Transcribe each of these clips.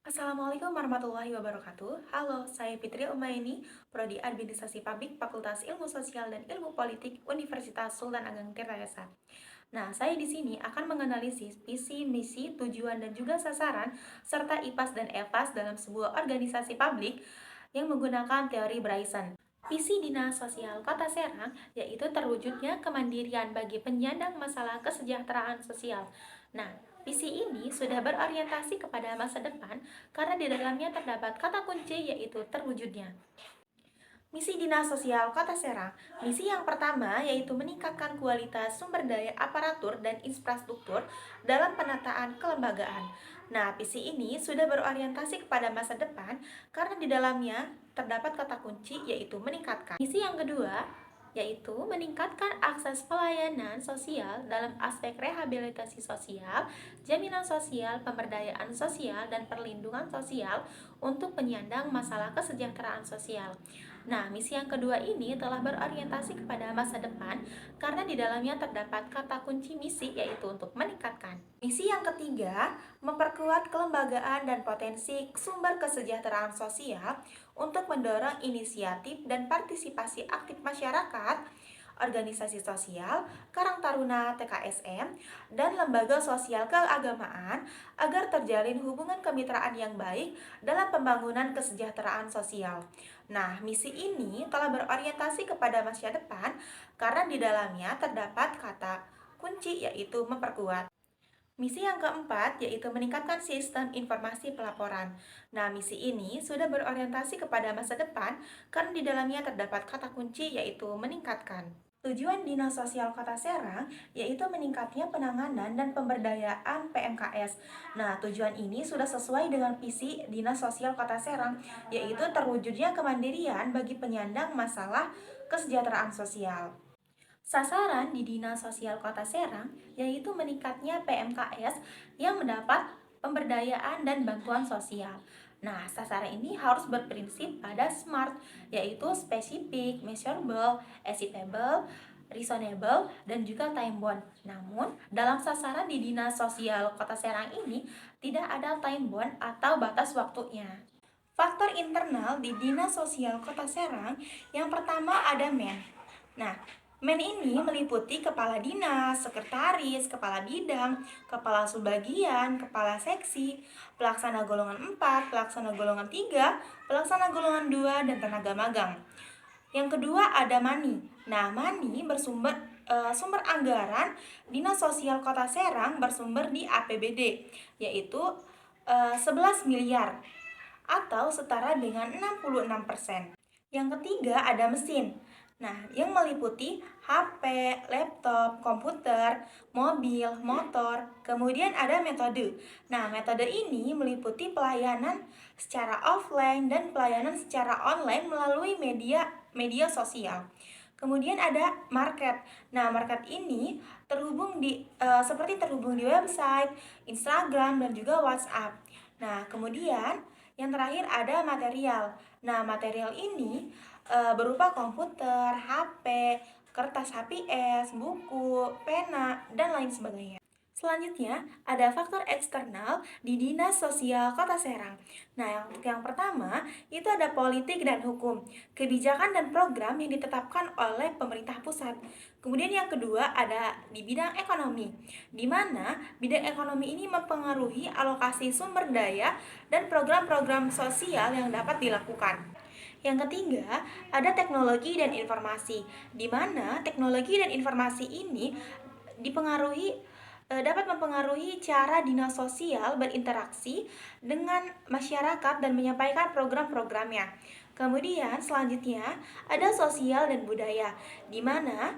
Assalamualaikum warahmatullahi wabarakatuh. Halo, saya Fitri Umaini, Prodi Administrasi Publik, Fakultas Ilmu Sosial dan Ilmu Politik, Universitas Sultan Ageng Tirtayasa. Nah, saya di sini akan menganalisis visi, misi, tujuan, dan juga sasaran, serta IPAS dan EVAS dalam sebuah organisasi publik yang menggunakan teori Bryson. Visi Dinas Sosial Kota Serang yaitu terwujudnya kemandirian bagi penyandang masalah kesejahteraan sosial. Nah, visi ini sudah berorientasi kepada masa depan karena di dalamnya terdapat kata kunci yaitu terwujudnya. Misi Dinas Sosial Kota Serang. Misi yang pertama yaitu meningkatkan kualitas sumber daya aparatur dan infrastruktur dalam penataan kelembagaan. Nah, visi ini sudah berorientasi kepada masa depan karena di dalamnya terdapat kata kunci yaitu meningkatkan. Misi yang kedua yaitu meningkatkan akses pelayanan sosial dalam aspek rehabilitasi sosial, jaminan sosial, pemberdayaan sosial, dan perlindungan sosial untuk penyandang masalah kesejahteraan sosial. Nah, misi yang kedua ini telah berorientasi kepada masa depan karena di dalamnya terdapat kata kunci misi yaitu untuk meningkatkan. Misi yang ketiga, memperkuat kelembagaan dan potensi sumber kesejahteraan sosial untuk mendorong inisiatif dan partisipasi aktif masyarakat, organisasi sosial, Karang Taruna TKSM, dan lembaga sosial keagamaan agar terjalin hubungan kemitraan yang baik dalam pembangunan kesejahteraan sosial. Nah, misi ini telah berorientasi kepada masa depan karena di dalamnya terdapat kata kunci yaitu memperkuat. Misi yang keempat yaitu meningkatkan sistem informasi pelaporan. Nah, misi ini sudah berorientasi kepada masa depan karena di dalamnya terdapat kata kunci yaitu meningkatkan. Tujuan Dinas Sosial Kota Serang yaitu meningkatnya penanganan dan pemberdayaan PMKS. Nah, tujuan ini sudah sesuai dengan visi Dinas Sosial Kota Serang, yaitu terwujudnya kemandirian bagi penyandang masalah kesejahteraan sosial. Sasaran di Dinas Sosial Kota Serang yaitu meningkatnya PMKS yang mendapat pemberdayaan dan bantuan sosial. Nah, sasaran ini harus berprinsip pada SMART, yaitu spesifik, measurable, achievable, reasonable, dan juga time bound. Namun, dalam sasaran di Dinas Sosial Kota Serang ini tidak ada time bound atau batas waktunya. Faktor internal di Dinas Sosial Kota Serang yang pertama ada MEN. Nah, MEN ini meliputi kepala dinas, sekretaris, kepala bidang, kepala subbagian, kepala seksi, pelaksana golongan 4, pelaksana golongan 3, pelaksana golongan 2, dan tenaga magang. Yang kedua ada MANI. Nah, MANI sumber anggaran Dinas Sosial Kota Serang bersumber di APBD, yaitu 11 miliar atau setara dengan 66%. Yang ketiga ada mesin. Nah, yang meliputi HP, laptop, komputer, mobil, motor, kemudian ada metode. Nah, metode ini meliputi pelayanan secara offline dan pelayanan secara online melalui media sosial. Kemudian ada market. Nah, market ini seperti terhubung di website, Instagram, dan juga WhatsApp. Nah, kemudian yang terakhir ada material. Nah, material ini berupa komputer, HP, kertas HPS, buku, pena, dan lain sebagainya. Selanjutnya, ada faktor eksternal di Dinas Sosial Kota Serang. Nah, yang pertama, itu ada politik dan hukum, kebijakan dan program yang ditetapkan oleh pemerintah pusat. Kemudian yang kedua, ada di bidang ekonomi, di mana bidang ekonomi ini mempengaruhi alokasi sumber daya dan program-program sosial yang dapat dilakukan. Yang ketiga, ada teknologi dan informasi, di mana teknologi dan informasi ini dapat mempengaruhi cara dinas sosial berinteraksi dengan masyarakat dan menyampaikan program-programnya. Kemudian selanjutnya ada sosial dan budaya, di mana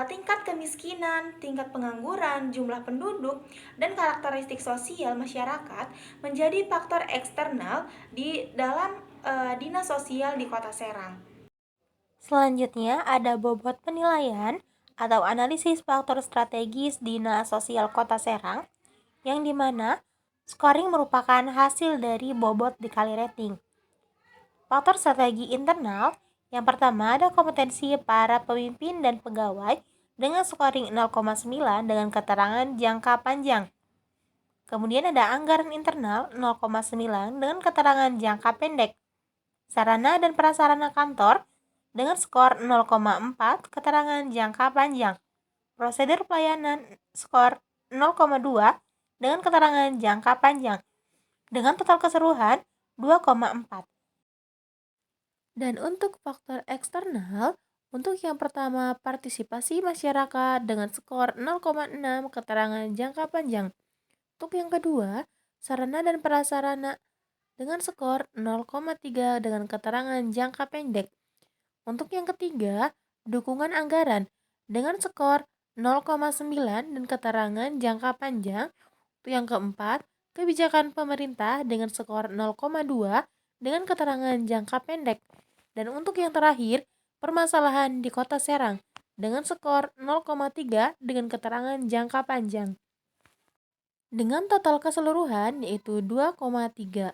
tingkat kemiskinan, tingkat pengangguran, jumlah penduduk, dan karakteristik sosial masyarakat menjadi faktor eksternal di dalam dinas sosial di Kota Serang. Selanjutnya ada bobot penilaian atau analisis faktor strategis Dinas Sosial Kota Serang, yang dimana scoring merupakan hasil dari bobot dikali rating. Faktor strategi internal, yang pertama ada kompetensi para pemimpin dan pegawai dengan scoring 0,9 dengan keterangan jangka panjang. Kemudian ada anggaran internal 0,9 dengan keterangan jangka pendek. Sarana dan prasarana kantor dengan skor 0,4 keterangan jangka panjang. Prosedur pelayanan skor 0,2 dengan keterangan jangka panjang. Dengan total keseluruhan 2,4. Dan untuk faktor eksternal, untuk yang pertama partisipasi masyarakat dengan skor 0,6 keterangan jangka panjang. Untuk yang kedua, sarana dan prasarana dengan skor 0,3 dengan keterangan jangka pendek. Untuk yang ketiga, dukungan anggaran dengan skor 0,9 dan keterangan jangka panjang. Untuk yang keempat, kebijakan pemerintah dengan skor 0,2 dengan keterangan jangka pendek. Dan untuk yang terakhir, permasalahan di Kota Serang dengan skor 0,3 dengan keterangan jangka panjang. Dengan total keseluruhan yaitu 2,3.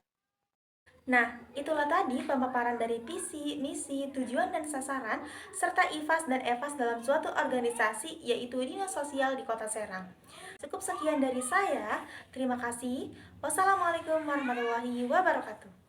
Nah, itulah tadi pemaparan dari visi, misi, tujuan dan sasaran, serta IFAS dan EFAS dalam suatu organisasi, yaitu Dinas Sosial di Kota Serang. Cukup sekian dari saya, terima kasih. Wassalamualaikum warahmatullahi wabarakatuh.